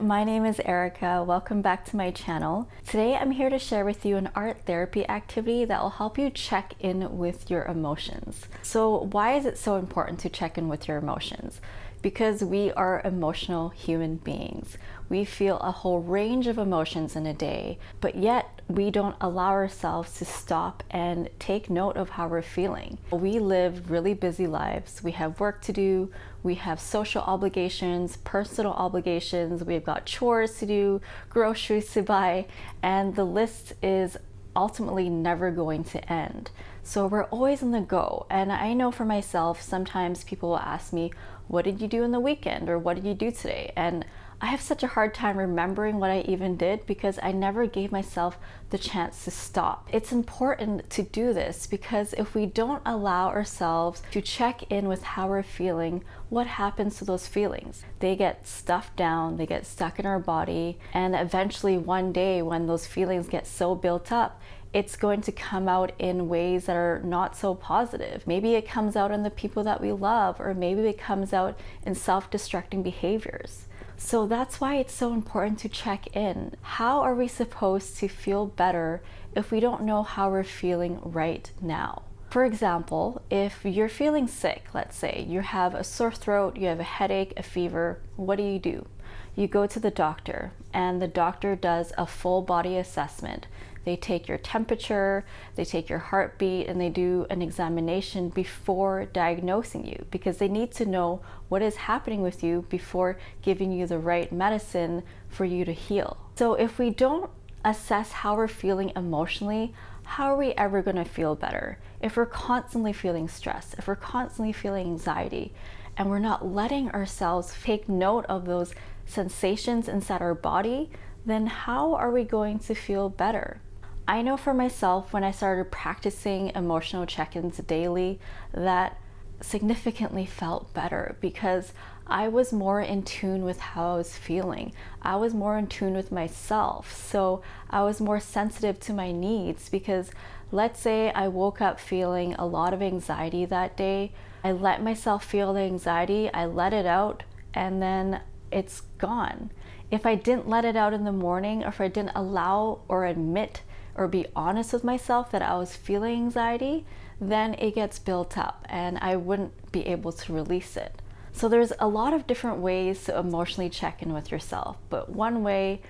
my name is Erica. Welcome back to my channel. Today I'm here to share with you an art therapy activity that will help you check in with your emotions. So why is it so important to check in with your emotions? Because we are emotional human beings. We feel a whole range of emotions in a day, but yet we don't allow ourselves to stop and take note of how we're feeling. We live really busy lives. We have work to do, we have social obligations, personal obligations, we've got chores to do, groceries to buy, and the list is ultimately never going to end. So we're always on the go. And I know for myself, sometimes people will ask me, what did you do in the weekend? Or what did you do today? And I have such a hard time remembering what I even did because I never gave myself the chance to stop. It's important to do this because if we don't allow ourselves to check in with how we're feeling, what happens to those feelings? They get stuffed down, they get stuck in our body, and eventually one day when those feelings get so built up, it's going to come out in ways that are not so positive. Maybe it comes out in the people that we love, or maybe it comes out in self-destructing behaviors. So that's why it's so important to check in. How are we supposed to feel better if we don't know how we're feeling right now? For example, if you're feeling sick, let's say you have a sore throat, you have a headache, a fever, what do? You go to the doctor, and the doctor does a full body assessment. They take your temperature, they take your heartbeat, and they do an examination before diagnosing you because they need to know what is happening with you before giving you the right medicine for you to heal. So if we don't assess how we're feeling emotionally, how are we ever going to feel better? If we're constantly feeling stress, if we're constantly feeling anxiety, and we're not letting ourselves take note of those sensations inside our body, then how are we going to feel better? I know for myself, when I started practicing emotional check-ins daily, that significantly felt better because I was more in tune with how I was feeling. I was more in tune with myself. So I was more sensitive to my needs because let's say I woke up feeling a lot of anxiety that day. I let myself feel the anxiety, I let it out, and then it's gone. If I didn't let it out in the morning, or if I didn't allow or admit or be honest with myself that I was feeling anxiety, then it gets built up and I wouldn't be able to release it. So there's a lot of different ways to emotionally check in with yourself, but one way,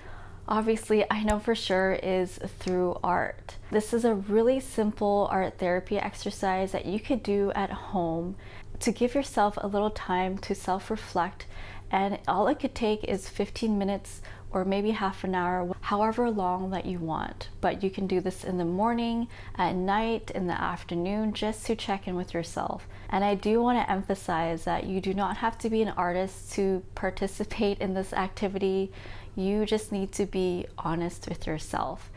obviously, I know for sure is through art. This is a really simple art therapy exercise that you could do at home to give yourself a little time to self-reflect, and all it could take is 15 minutes or maybe half an hour, however long that you want. But you can do this in the morning, at night, in the afternoon, just to check in with yourself. And I do want to emphasize that you do not have to be an artist to participate in this activity. You just need to be honest with yourself.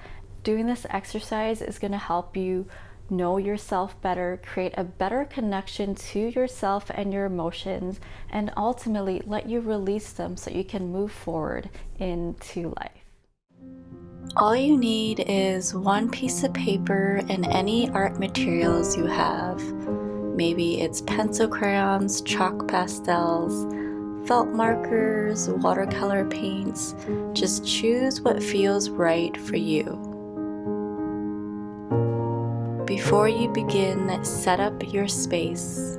Doing this exercise is going to help you know yourself better, create a better connection to yourself and your emotions, and ultimately let you release them so you can move forward into life. All you need is one piece of paper and any art materials you have. Maybe it's pencil crayons, chalk pastels, felt markers, watercolor paints. Just choose what feels right for you. Before you begin, set up your space.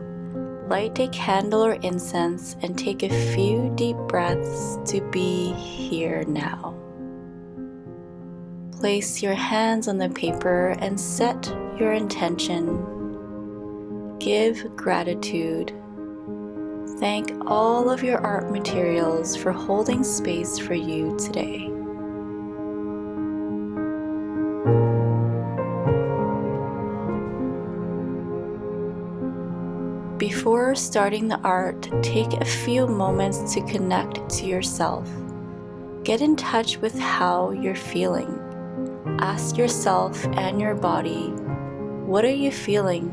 Light a candle or incense and take a few deep breaths to be here now. Place your hands on the paper and set your intention. Give gratitude. Thank all of your art materials for holding space for you today. Before starting the art, take a few moments to connect to yourself. Get in touch with how you're feeling. Ask yourself and your body, what are you feeling,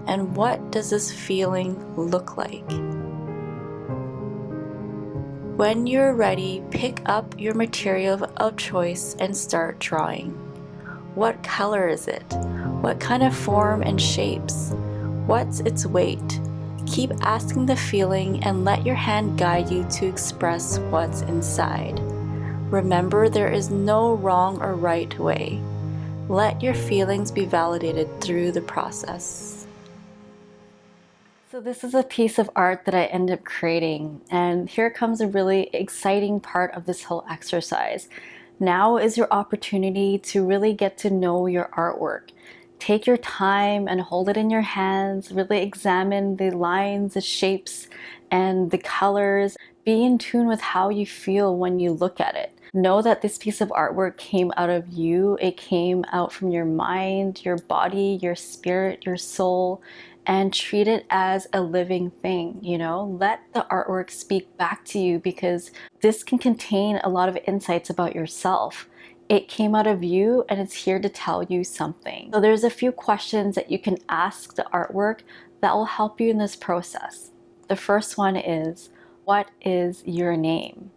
and what does this feeling look like? When you're ready, pick up your material of choice and start drawing. What color is it? What kind of form and shapes? What's its weight? Keep asking the feeling and let your hand guide you to express what's inside. Remember, there is no wrong or right way. Let your feelings be validated through the process. So this is a piece of art that I ended up creating, and here comes a really exciting part of this whole exercise. Now is your opportunity to really get to know your artwork. Take your time and hold it in your hands, really examine the lines, the shapes, and the colors. Be in tune with how you feel when you look at it. Know that this piece of artwork came out of you. It came out from your mind, your body, your spirit, your soul, and treat it as a living thing. Let the artwork speak back to you, because this can contain a lot of insights about yourself. It came out of you and it's here to tell you something. So there's a few questions that you can ask the artwork that will help you in this process. The first one is, what is your name?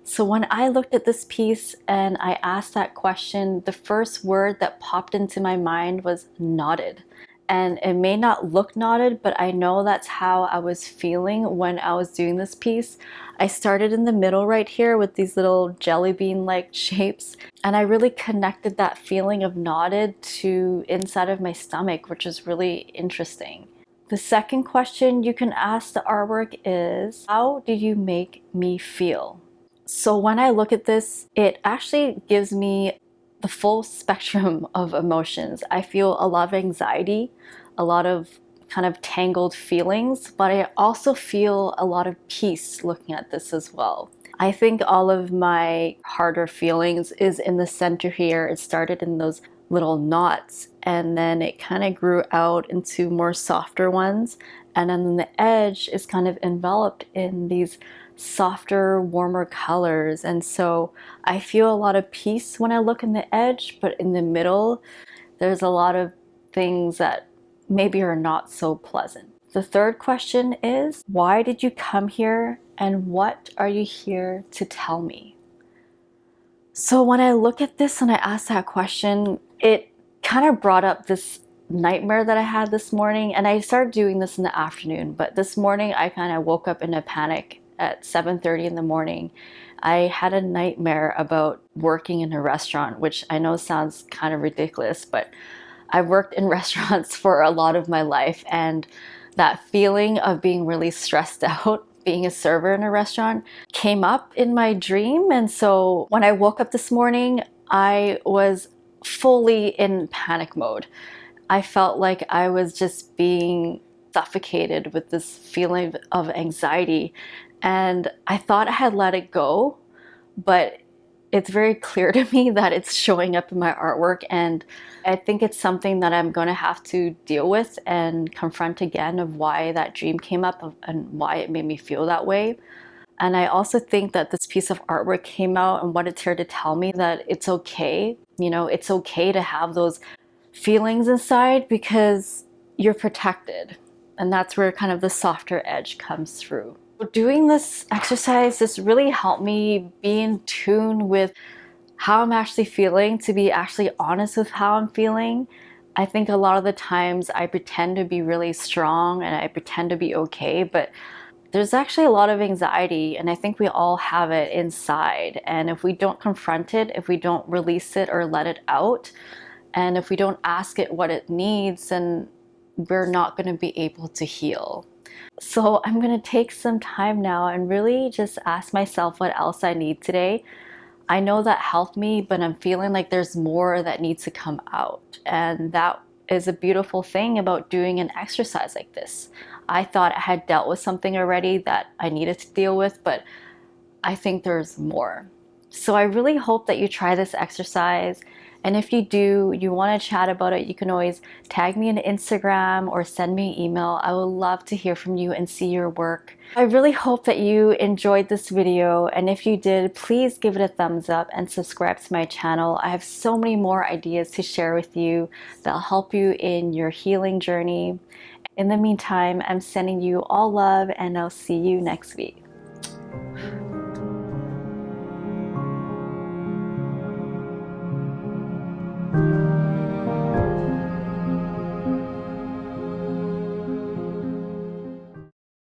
So when I looked at this piece and I asked that question, the first word that popped into my mind was knotted. And it may not look knotted, but I know that's how I was feeling when I was doing this piece. I started in the middle right here with these little jelly bean-like shapes, and I really connected that feeling of knotted to inside of my stomach, which is really interesting. The second question you can ask the artwork is, how did you make me feel? So when I look at this, it actually gives me the full spectrum of emotions. I feel a lot of anxiety, a lot of kind of tangled feelings, but I also feel a lot of peace looking at this as well. I think all of my harder feelings is in the center here. It started in those little knots, and then it kind of grew out into more softer ones, and then the edge is kind of enveloped in these softer, warmer colors. And so I feel a lot of peace when I look in the edge, but in the middle there's a lot of things that maybe are not so pleasant. The third question is, why did you come here and what are you here to tell me? So when I look at this and I ask that question, it kind of brought up this nightmare that I had this morning. And I started doing this in the afternoon, but this morning I kind of woke up in a panic at 7:30 in the morning. I had a nightmare about working in a restaurant, which I know sounds kind of ridiculous, but I've worked in restaurants for a lot of my life, and that feeling of being really stressed out being a server in a restaurant came up in my dream. And so when I woke up this morning, I was fully in panic mode. I felt like I was just being suffocated with this feeling of anxiety. And I thought I had let it go, but it's very clear to me that it's showing up in my artwork. And I think it's something that I'm going to have to deal with and confront again, of why that dream came up and why it made me feel that way. And I also think that this piece of artwork came out and what it's here to tell me, that it's okay. It's okay to have those feelings inside, because you're protected. And that's where kind of the softer edge comes through. Doing this exercise just really helped me be in tune with how I'm actually feeling, to be actually honest with how I'm feeling. I think a lot of the times I pretend to be really strong and I pretend to be okay, but there's actually a lot of anxiety, and I think we all have it inside. And if we don't confront it, if we don't release it or let it out, and if we don't ask it what it needs, then we're not going to be able to heal. So I'm going to take some time now and really just ask myself what else I need today. I know that helped me, but I'm feeling like there's more that needs to come out. And that is a beautiful thing about doing an exercise like this. I thought I had dealt with something already that I needed to deal with, but I think there's more. So I really hope that you try this exercise. And if you do, you want to chat about it, you can always tag me on Instagram or send me an email. I would love to hear from you and see your work. I really hope that you enjoyed this video. And if you did, please give it a thumbs up and subscribe to my channel. I have so many more ideas to share with you that'll help you in your healing journey. In the meantime, I'm sending you all love, and I'll see you next week.